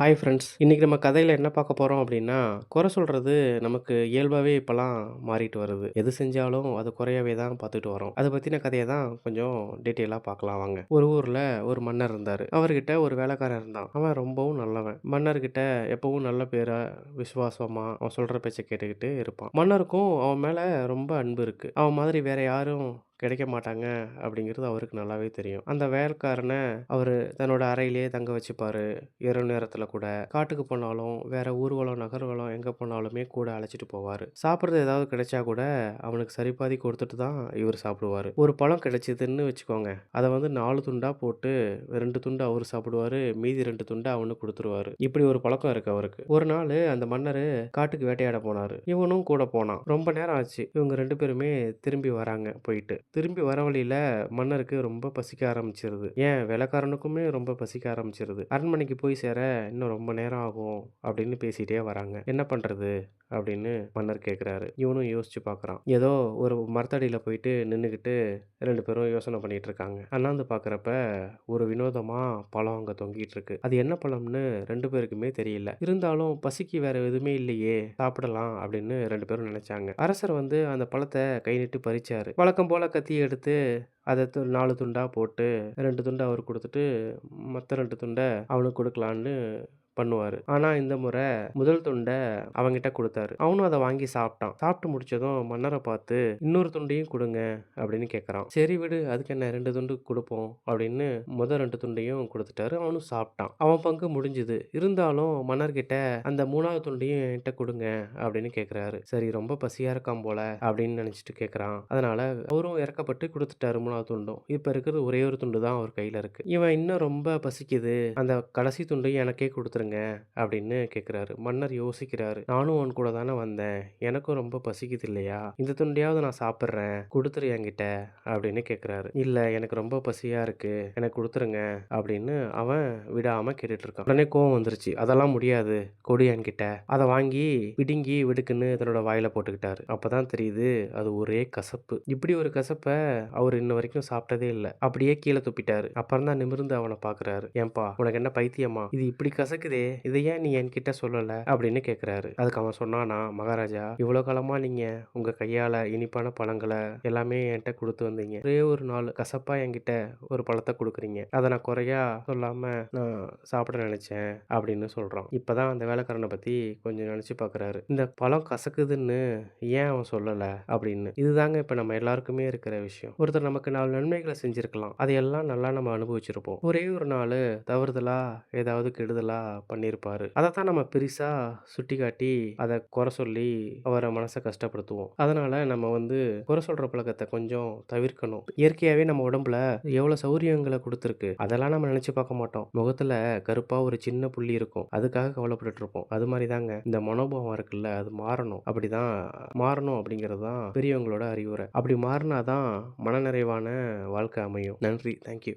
Hi friends. இன்னைக்கு நம்ம கதையில என்ன பார்க்க போறோம் அப்படின்னா, குறை சொல்றது நமக்கு இயல்பாவே இப்பலாம் மாறிட்டு வருது. எது செஞ்சாலும் அது குறையவே தான் பார்த்துட்டு வரோம். அத பத்தின கதைய தான் கொஞ்சம் டீட்டெயிலா பார்க்கலாம் வாங்க. ஒரு ஊர்ல ஒரு மன்னர் இருந்தாரு. அவர்கிட்ட ஒரு வேலைக்காரன் இருந்தான். அவன் ரொம்பவும் நல்லவன். மன்னர்கிட்ட எப்பவும் நல்ல பேரா, விசுவாசமா அவன் சொல்ற பேச்ச கேட்டுக்கிட்டு இருப்பான். மன்னருக்கும் அவன் மேல ரொம்ப அன்பு இருக்கு. அவன் மாதிரி வேற யாரும் கிடைக்க மாட்டாங்க அப்படிங்கிறது அவருக்கு நல்லாவே தெரியும். அந்த வேலைக்காரன அவரு தன்னோட அறையிலேயே தங்க வச்சுப்பாரு. இரவு நேரத்துல கூட. காட்டுக்கு போனாலும், வேற ஊர்வலம், நகர்வலம் எங்க போனாலுமே கூட அழைச்சிட்டு போவாரு. சாப்பிடுறது ஏதாவது கிடைச்சா கூட அவனுக்கு சரிபாதி கொடுத்துட்டு தான் இவரு சாப்பிடுவாரு. ஒரு பழம் கிடைச்சதுன்னு வச்சுக்கோங்க. அத வந்து 4 துண்டா போட்டு 2 துண்டு அவரு சாப்பிடுவாரு. மீதி 2 துண்ட அவனுக்கு குடுத்துருவாரு. இப்படி ஒரு பழக்கம் இருக்கு அவருக்கு. ஒரு நாளு அந்த மன்னரு காட்டுக்கு வேட்டையாட போனாரு. இவனும் கூட போனான். ரொம்ப நேரம் ஆச்சு. இவங்க 2 பேருமே திரும்பி வராங்க போயிட்டு. திரும்பி வர வழியில மன்னருக்கு ரொம்ப பசிக்க ஆரம்பிச்சிருது. ஏன் வேலைக்காரனுக்குமே ரொம்ப பசிக்க ஆரம்பிச்சிருது. அரண்மனைக்கு போய் சேர இன்னும் ரொம்ப நேரம் ஆகும் அப்படின்னு பேசிட்டே வராங்க. என்ன பண்றது? அப்படின்னு மன்னர் கேட்குறாரு. இவனும் யோசிச்சு பார்க்குறான். ஏதோ ஒரு மரத்தடியில போயிட்டு நின்னுகிட்டு 2 பேரும் யோசனை பண்ணிட்டு இருக்காங்க. அண்ணாந்து பார்க்குறப்ப ஒரு வினோதமா பழம் அங்க தொங்கிட்டு இருக்கு. அது என்ன பழம்னு 2 பேருக்குமே தெரியல. இருந்தாலும் பசிக்கு வேற எதுவுமே இல்லையே, சாப்பிடலாம் அப்படின்னு 2 பேரும் நினைச்சாங்க. அரசர் வந்து அந்த பழத்த கை நீட்டி பறிச்சாரு. வழக்கம் போல கத்திய எடுத்து அத 4 துண்டா போட்டு 2 துண்ட அவருக்கு குடுத்துட்டு, மத்த 2 துண்ட அவனுக்கு குடுக்கலான்னு பண்ணுவாரு. ஆனா இந்த முறை முதல் துண்ட அவன்கிட்ட குடுத்தாரு. அவனும் அத வாங்கி சாப்பிட்டான். சாப்பிட்டு முடிச்சதும் மன்னர பார்த்து, "இன்னொரு துண்டையும் குடுங்க" அப்படின்னு கேட்கறான். "சரி விடு, அதுக்கு என்ன 2 துண்டு குடுப்போம்" அப்படின்னு 2 துண்டையும் குடுத்துட்டாரு. அவனும் சாப்பிட்டான். அவன் பங்கு முடிஞ்சுது. இருந்தாலும் மன்னர்கிட்ட, "அந்த 3வது துண்டையும் என்கிட்ட குடுங்க" அப்படின்னு கேட்கறாரு. சரி ரொம்ப பசியா இருக்கான் போல அப்படின்னு நினைச்சுட்டு கேட்கறான். அதனால அவரும் இரக்கப்பட்டு குடுத்துட்டாரு 3வது துண்டும். இப்ப இருக்கிறது ஒரே ஒரு துண்டு தான் அவர் கையில இருக்கு. இவன் இன்னும் ரொம்ப பசிக்குது. அந்த கடைசி துண்டையும் எனக்கே குடுத்துருங்க அப்படின்னு கேட்குறாரு. மன்னர் யோசிக்கிறாரு. நானும் உன் கூட தானே வந்தேன். எனக்கும் ரொம்ப பசிக்குது இல்லையா? இந்த துண்டையாவது நான் சாப்பிடுறேன். குடுத்துரு என்கிட்ட அப்படின்னு கேட்குறாரு. இல்ல எனக்கு ரொம்ப பசியா இருக்கு. எனக்கு குடுத்துருங்க அப்படின்னு அவன் விடாம கேட்டுட்டு இருக்கான். உடனே கோவம் வந்துருச்சு. அதெல்லாம் முடியாது. கொடு என்கிட்ட. அத வாங்கி பிடுங்கி வெடுக்குன்னு தன்னோட வாயில போட்டுக்கிட்டாரு. அப்பதான் தெரியுது அது ஒரே கசப்பு. இப்படி ஒரு கசப்ப அவரு இன்ன வரைக்கும் சாப்பிட்டதே இல்ல. அப்படியே கீழ துப்பிட்டாரு. அப்புறம் தான் நிமிர்ந்து அவன பார்க்குறாரு. ஏன்பா உனக்கு என்ன பைத்தியமா? இது இப்படி கசக்குதே. இத ஏன் நீ என்கிட்ட சொல்லல? அப்படின்னு கேட்குறாரு. அதுக்கு அவன் சொன்னானா, மகாராஜா இவ்வளோ காலமா நீங்க உங்க கையால இனிப்பான பழங்கள எல்லாமே என்ட்ட குடுத்து வந்தீங்க. ஒரே ஒரு நாள் கசப்பா என்கிட்ட ஒரு பழத்த குடுக்குறீங்க. அத நான் குறையா சொல்லாம நான் சாப்பிட நினைச்சேன் அப்படின்னு சொல்றான். இப்பதான் அந்த வேலைக்காரன பத்தி கொஞ்சம் நினைச்சு பார்க்குறாரு. இந்த பழம் கசக்குதுன்னு ஏன் அவன் சொல்லல அப்படின்னு. இதுதாங்க இப்ப நம்ம எல்லாருக்குமே இருக்கிற விஷயம். ஒருத்தர் நமக்கு 4 நன்மைகள செஞ்சிருக்கலாம். அதையெல்லாம் நல்லா நம்ம அனுபவிச்சிருப்போம். ஒரே ஒரு நாளு தவறுதலா ஏதாவது கெடுதலா பண்ணியிருப்பாரு. அதத்தான் நம்ம பெரிசா சுட்டிக்காட்டி அத குறை சொல்லி அவர மனச கஷ்டப்படுத்துவோம். அதனால நம்ம வந்து குறை சொல்ற பழக்கத்த கொஞ்சம் தவிர்க்கணும். இயற்கையாவே நம்ம உடம்புல எவ்வளோ சௌரியங்கள குடுத்துருக்கு. அதெல்லாம் நம்ம நினைச்சு பார்க்க மாட்டோம். முகத்துல கருப்பா ஒரு சின்ன புள்ளி இருக்கும். அதுக்காக கவலைப்பட்டுட்டு இருப்போம். அது மாரி தாங்க இந்த மனோபாவம் இருக்குல்ல, அது மாறணும். அப்படிதான் மாறணும் அப்படிங்கிறது தான் பெரியவங்களோட அறிவுரை. அப்படி மாறினா தான் மனநிறைவான வாழ்க்கை அமையும். நன்றி. Thank you.